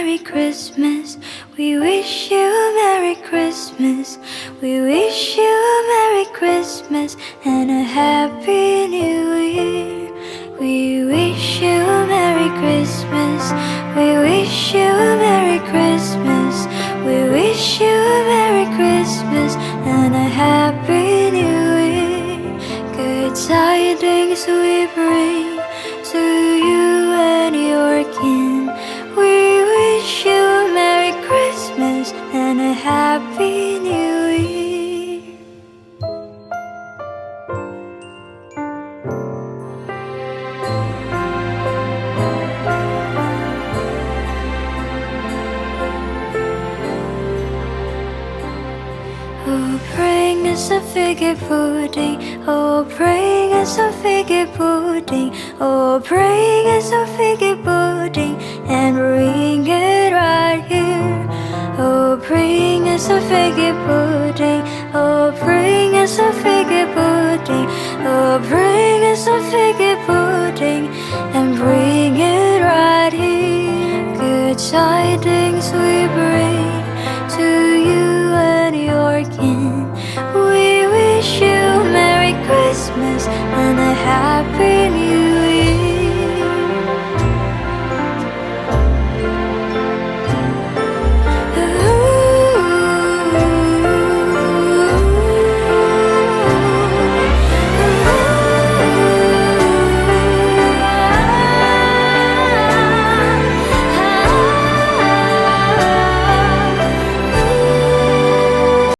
Merry Christmas. We wish you a Merry Christmas. We wish you a Merry Christmas and a Happy New Year. We wish you a Merry Christmas. We wish you a Merry Christmas. We wish you a Merry Christmas and a Happy New Year. Good tidings we bring to you and your kin. We wish you a Merry Christmas and a Happy New Year. Oh, bring us a figgy pudding. Oh, bring us a figgy pudding. Oh, bring us a figgy pudding and bring it right here. Oh, bring us a figgy pudding. Oh, bring us a figgy pudding. Oh, bring us a figgy pudding and bring it right here. Good tidings we bring to